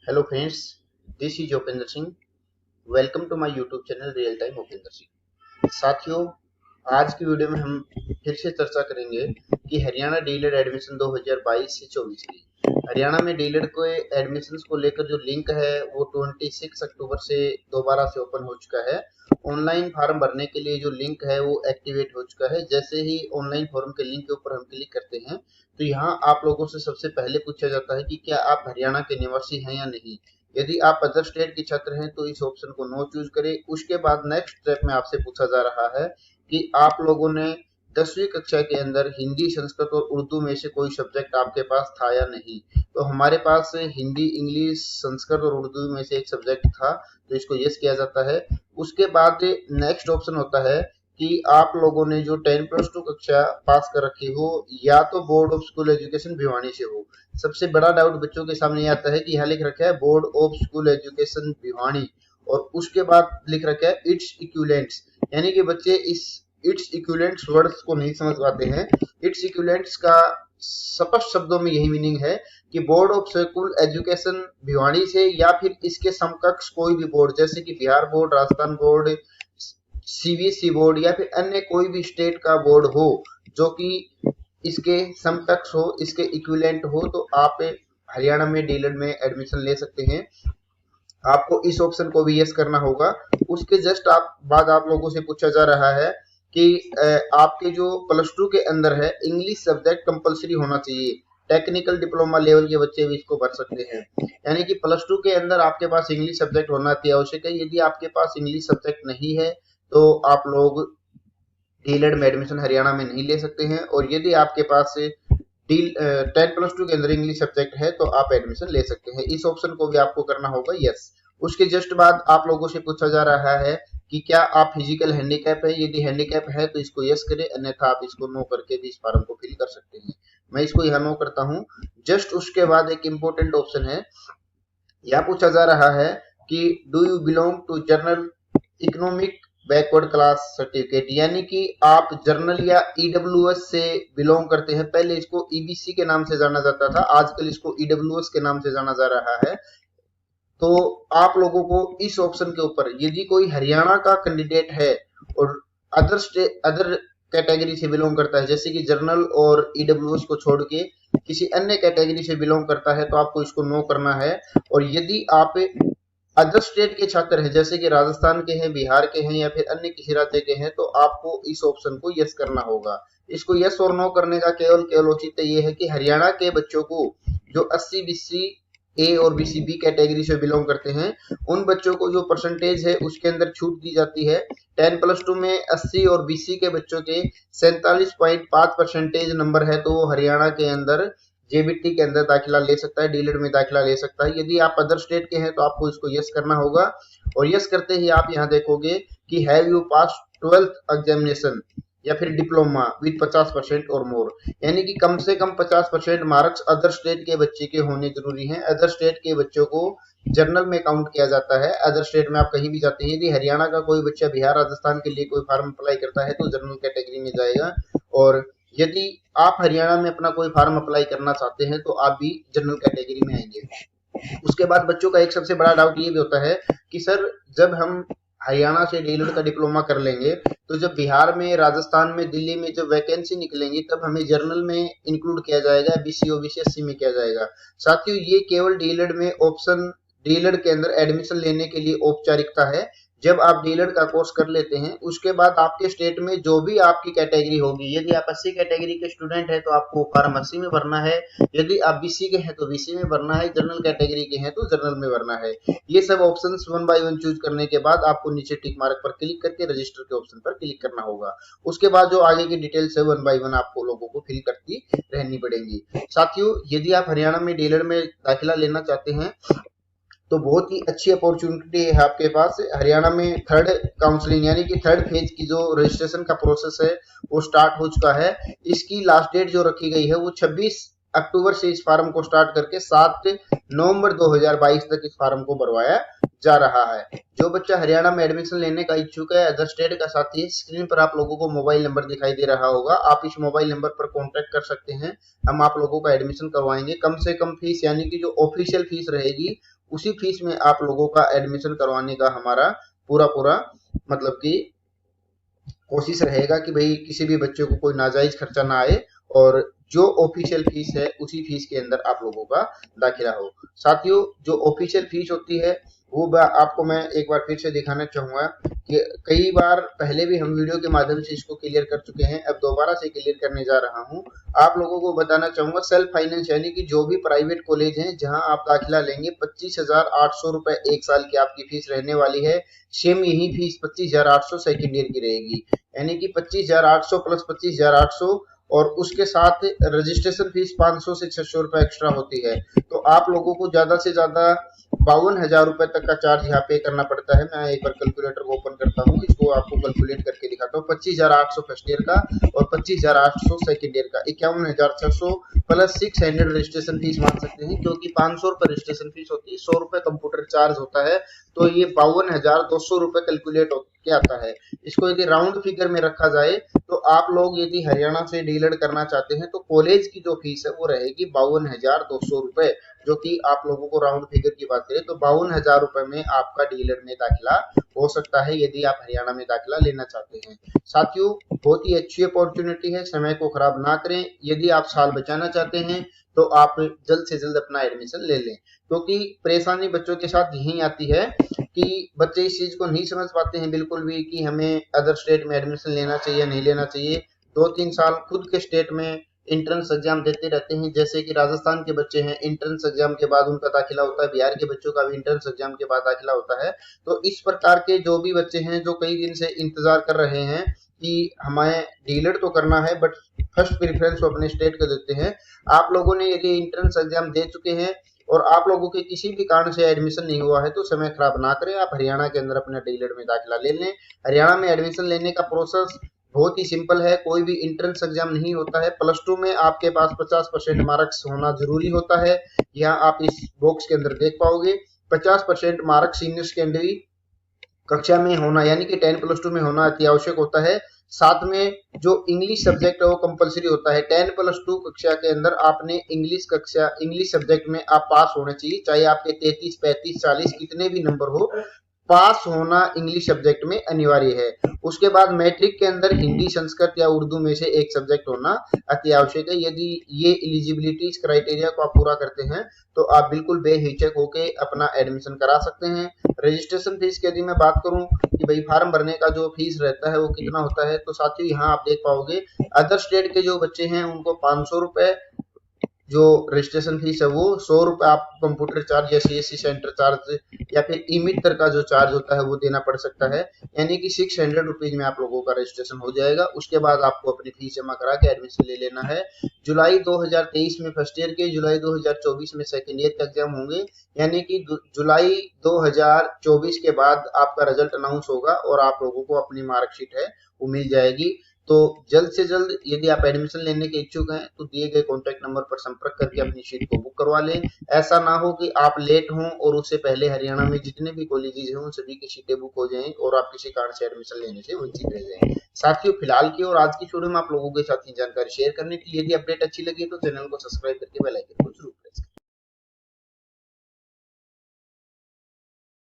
Hello friends, this is Upendra Singh. Welcome to my YouTube channel real time Upendra Singh. साथियों, आज की video में हम फिर से चर्चा करेंगे कि हरियाणा डीलर एडमिशन 2022 से 24 की हरियाणा में डीलर को एडमिशन को लेकर जो लिंक है वो 26 अक्टूबर से दोबारा से ओपन हो चुका है। ऑनलाइन फॉर्म भरने के लिए जो लिंक है वो एक्टिवेट हो चुका है। जैसे ही ऑनलाइन फॉर्म के लिंक के ऊपर हम क्लिक करते हैं तो यहाँ आप लोगों से सबसे पहले पूछा जाता है कि क्या आप हरियाणा के निवासी हैं या नहीं। यदि आप अदर स्टेट के छात्र हैं तो इस ऑप्शन को नो चूज करें। उसके बाद नेक्स्ट स्टेप में आपसे पूछा जा रहा है कि आप लोगों ने 10वीं कक्षा के अंदर हिंदी, संस्कृत और उर्दू में से कोई सब्जेक्ट आपके पास था या नहीं। तो हमारे पास हिंदी, इंग्लिश, संस्कृत और उर्दू में से एक सब्जेक्ट था, तो इसको यस किया जाता है। उसके बाद नेक्स्ट ऑप्शन होता है कि आप लोगों ने जो 10+2 कक्षा पास कर रखी हो या तो board of school education Bhiwani से हो। सबसे बड़ा डाउट बच्चों के सामने आता है कि यहाँ लिख रखा है board of school education Bhiwani और उसके बाद लिख रखा है इट्स इक्विवेलेंट्स, यानी कि बच्चे इस इट्स इक्विवेलेंट्स वर्ड्स को नहीं समझ पाते हैं। इट्स इक्विवेलेंट्स का स्पष्ट शब्दों में यही मीनिंग है कि board of school education Bhiwani से या फिर इसके समकक्ष कोई भी बोर्ड, जैसे कि Bihar board, Rajasthan board, CBSE board या फिर अन्य कोई भी स्टेट का बोर्ड हो जो कि इसके समकक्ष हो, इसके इक्विवेलेंट हो, तो आप हरियाणा में डीलर में एडमिशन ले सकते हैं। आपको इस ऑप्शन को भी यस करना होगा। उसके जस्ट बाद आप लोगों से पूछा जा रहा है कि आपके जो +2 के अंदर है इंग्लिश सब्जेक्ट कंपलसरी होना चाहिए। टेक्निकल डिप्लोमा लेवल के बच्चे भी इसको भर सकते हैं, यानी कि +2 के अंदर आपके पास इंग्लिश सब्जेक्ट होना अति आवश्यक है। यदि आपके पास इंग्लिश सब्जेक्ट नहीं है तो आप लोग डीलर में एडमिशन हरियाणा में नहीं ले सकते हैं। और यदि आपके पास 10+2 के अंदर इंग्लिश सब्जेक्ट है तो आप एडमिशन ले सकते हैं। इस ऑप्शन को भी आपको करना होगा यस। उसके जस्ट बाद आप लोगों से पूछा जा रहा है कि क्या आप फिजिकल हैंडीकैप है। यदि हैंडीकैप है तो इसको यस करें, अन्यथा आप इसको नो करके भी इस फॉर्म को फिल कर सकते हैं। मैं इसको यहाँ नो करता हूँ। जस्ट उसके बाद एक इंपॉर्टेंट ऑप्शन है, यह पूछा जा रहा है कि do you belong to general economic backward class certificate, यानी कि आप जर्नल या ईडब्ल्यूएस से बिलोंग करते हैं। पहले इसको ईबीसी के नाम से जाना जाता था, आजकल इसको ईडब्ल्यूएस के नाम से जाना जा रहा है। तो आप लोगों को इस ऑप्शन के ऊपर यदि कोई हरियाणा का कैंडिडेट है और अदर कैटेगरी से बिलोंग करता है, जैसे कि जर्नल और ईडब्ल्यूएस को छोड़ के किसी अन्य कैटेगरी से बिलोंग करता है, तो आपको इसको नो करना है। और यदि आप अदर स्टेट के छात्र हैं, जैसे कि राजस्थान के हैं, बिहार के हैं या फिर अन्य किसी राज्य के हैं, तो आपको इस ऑप्शन को यस करना होगा। इसको यस और नो करने का केवल औचित्य ये है कि हरियाणा के बच्चों को जो 80 BC ए और BC बी कैटेगरी से बिलोंग करते हैं, उन बच्चों को जो परसेंटेज है उसके अंदर छूट दी जाती है। 10+2 में 80 और BC के बच्चों के 47.5% नंबर है, तो वो हरियाणा के अंदर जेबीटी के अंदर दाखिला ले सकता है, डीलर में दाखिला ले सकता है। यदि आप अदर स्टेट के हैं तो आपको इसको यस करना होगा। और यस करते ही आप यहाँ देखोगे कि have you pass 12th examination या फिर डिप्लोमा विद 50% और मोर, यानी कि कम से कम 50% मार्क्स अदर स्टेट के बच्चे के होने जरूरी हैं। अदर स्टेट के बच्चों को जर्नल में काउंट किया जाता है। अदर स्टेट में आप कहीं भी जाते हैं, यदि हरियाणा का कोई बच्चा बिहार, राजस्थान के लिए कोई फॉर्म अप्लाई करता है तो जर्नल कैटेगरी में जाएगा। और यदि आप हरियाणा में अपना कोई फॉर्म अप्लाई करना चाहते हैं तो आप भी जनरल कैटेगरी में आएंगे। उसके बाद बच्चों का एक सबसे बड़ा डाउट ये भी होता है कि सर, जब हम हरियाणा से डीलर का डिप्लोमा कर लेंगे तो जब बिहार में, राजस्थान में, दिल्ली में जब वैकेंसी निकलेंगी तब हमें जर्नल में इंक्लूड किया जाएगा, BC OBC SC में किया जाएगा। साथियों, ये केवल डीलर में ऑप्शन, डीलर के अंदर एडमिशन लेने के लिए औपचारिकता है। जब आप डीलर का कोर्स कर लेते हैं उसके बाद आपके स्टेट में जो भी आपकी कैटेगरी होगी, यदि आप 80 कैटेगरी के स्टूडेंट हैं तो आपको फॉर्म 80 में भरना है, यदि आप BC के हैं तो BC में भरना है, जनरल कैटेगरी के हैं तो जनरल में भरना है। ये सब ऑप्शंस 1 बाय 1 चूज करने के बाद आपको नीचे टिक मार्क पर क्लिक करके रजिस्टर के ऑप्शन पर क्लिक करना होगा। उसके बाद जो आगे की डिटेल्स है 1 बाय 1 आपको लोगों को फिल करती रहनी पड़ेगी। साथियों, यदि आप हरियाणा में डीलर में दाखिला लेना चाहते हैं तो बहुत ही अच्छी अपॉर्चुनिटी है आपके पास। हरियाणा में थर्ड काउंसलिंग यानी कि थर्ड फेज की जो रजिस्ट्रेशन का प्रोसेस है वो स्टार्ट हो चुका है। इसकी लास्ट डेट जो रखी गई है वो 26 अक्टूबर से इस फॉर्म को स्टार्ट करके 7 नवंबर 2022 तक इस फॉर्म को भरवाया जा रहा है। जो बच्चा हरियाणा में एडमिशन लेने का इच्छुक है अदर स्टेट का साथी, स्क्रीन पर आप लोगों को मोबाइल नंबर दिखाई दे रहा होगा, आप इस मोबाइल नंबर पर कांटेक्ट कर सकते हैं। हम आप लोगों का एडमिशन करवाएंगे। कम से कम फीस यानी कि जो ऑफिशियल फीस रहेगी उसी फीस में आप लोगों का एडमिशन करवाने का हमारा पूरा मतलब कि कोशिश रहेगा कि भाई किसी भी बच्चे को कोई नाजायज खर्चा ना आए और जो ऑफिशियल फीस है उसी फीस के अंदर आप लोगों का दाखिला हो। साथियों, जो ऑफिशियल फीस होती है वो आपको मैं एक बार फिर से दिखाना चाहूंगा कि कई बार पहले भी हम वीडियो के माध्यम से इसको क्लियर कर चुके हैं, अब दोबारा से क्लियर करने जा रहा हूं। आप लोगों को बताना चाहूंगा सेल्फ फाइनेंस यानी कि जो भी प्राइवेट कॉलेज हैं जहां आप दाखिला लेंगे 25,800 रुपए एक साल की आपकी फीस रहने वाली है। सेम यही फीस 25,800 सेकेंड ईयर की रहेगी, यानी कि 25,800 प्लस 25,800 और उसके साथ रजिस्ट्रेशन फीस 500 से 600 रुपए एक्स्ट्रा होती है। तो आप लोगों को ज्यादा से ज्यादा 52,000 रुपए तक का चार्ज यहाँ पे करना पड़ता है। मैं एक बार कैलकुलेटर को ओपन करता हूँ, इसको आपको कैलकुलेट करके दिखाता हूँ। 25,800 फर्स्ट ईयर का और 25,800 सेकेंड ईयर का, 51,600 प्लस 600 रजिस्ट्रेशन फीस मान सकते हैं, क्योंकि 500 रुपए रजिस्ट्रेशन फीस होती है, 100 रुपए कंप्यूटर चार्ज होता है, तो ये 52,200 रुपए कैलकुलेट के आता है। इसको यदि राउंड फिगर में रखा जाए तो आप लोग यदि हरियाणा से डीलर करना चाहते हैं तो कॉलेज की जो फीस है वो रहेगी 52,200 रुपए, जो कि आप लोगों को राउंड फिगर की बात करें तो 52,000 रुपए में आपका डीलर में दाखिला हो सकता है यदि आप हरियाणा में दाखिला लेना चाहते हैं। साथियों, बहुत ही अच्छी अपॉर्चुनिटी है, समय को खराब ना करें। यदि आप साल बचाना चाहते हैं तो आप जल्द से जल्द अपना एडमिशन ले लें, क्योंकि परेशानी बच्चों के साथ यही आती है कि बच्चे इस चीज को नहीं समझ पाते हैं बिल्कुल भी कि हमें अदर स्टेट में एडमिशन लेना चाहिए नहीं लेना चाहिए। 2-3 साल खुद के स्टेट में एंट्रेंस एग्जाम देते रहते हैं, जैसे कि राजस्थान के बच्चे हैं एंट्रेंस एग्जाम के बाद उनका दाखिला होता है, बिहार के बच्चों का भी एंट्रेंस एग्जाम के बाद दाखिला होता है। तो इस प्रकार के जो भी बच्चे हैं जो कई दिन से इंतजार कर रहे हैं कि हमें डीलर तो करना है बट फर्स्ट प्रेफरेंस वो अपने स्टेट को देते हैं। आप लोगों ने यदि एंट्रेंस एग्जाम दे चुके हैं और आप लोगों के किसी भी कारण से एडमिशन नहीं हुआ है तो समय खराब ना करें, आप हरियाणा के अंदर अपने डीलर में दाखिला ले लें। हरियाणा में एडमिशन लेने का प्रोसेस बहुत ही सिंपल है, कोई भी एंट्रेंस एग्जाम नहीं होता है। प्लस टू में आपके पास 50% मार्क्स होना जरूरी होता है, यहाँ आप इस बॉक्स के अंदर देख पाओगे। 50% मार्क्स सीनियर सेकेंडरी कक्षा में होना यानी कि 10+2 में होना अति आवश्यक होता है। साथ में जो इंग्लिश सब्जेक्ट है वो कंपलसरी होता है। 10+2 कक्षा के अंदर आपने इंग्लिश सब्जेक्ट में आप पास होने चाहिए, चाहे आपके 33, 35, 40 कितने भी नंबर हो, पास होना इंग्लिश सब्जेक्ट में अनिवार्य है। उसके बाद मैट्रिक के अंदर हिंदी, संस्कृत या उर्दू में से एक सब्जेक्ट होना अति आवश्यक है। यदि ये एलिजिबिलिटी क्राइटेरिया को आप पूरा करते हैं तो आप बिल्कुल बेहिचक होके अपना एडमिशन करा सकते हैं। रजिस्ट्रेशन फीस की यदि मैं बात करूं कि भाई फॉर्म भरने का जो फीस रहता है वो कितना होता है, तो साथियों यहाँ आप देख पाओगे अदर स्टेट के जो बच्चे हैं उनको 500 रुपए जो रजिस्ट्रेशन फीस है वो, 100 रुपए आप कंप्यूटर चार्ज या सीएससी सेंटर चार्ज या फिर ई मित्र का जो चार्ज होता है वो देना पड़ सकता है, यानी कि 600 रुपीज में आप लोगों का रजिस्ट्रेशन हो जाएगा। उसके बाद आपको अपनी फीस जमा करा के एडमिशन ले लेना है। जुलाई 2023 में फर्स्ट ईयर के, जुलाई 2024 में सेकेंड ईयर के एग्जाम होंगे, यानी कि जुलाई 2024 के बाद आपका रिजल्ट अनाउंस होगा और आप लोगों को अपनी मार्कशीट है वो मिल जाएगी। तो जल्द से जल्द यदि आप एडमिशन लेने के इच्छुक हैं तो दिए गए कॉन्टैक्ट नंबर पर संपर्क करके अपनी सीट को बुक करवा लें। ऐसा ना हो कि आप लेट हों और उससे पहले हरियाणा में जितने भी कॉलेजेस हैं उन सभी की सीटें बुक हो जाएं और आप किसी कारण से एडमिशन लेने से वंचित रह जाएं। साथियों, फिलहाल की और आज की वीडियो में आप लोगों के साथ जानकारी शेयर करने के लिए, यदि अपडेट अच्छी लगी तो चैनल को सब्सक्राइब करके बेल आइकन को जरूर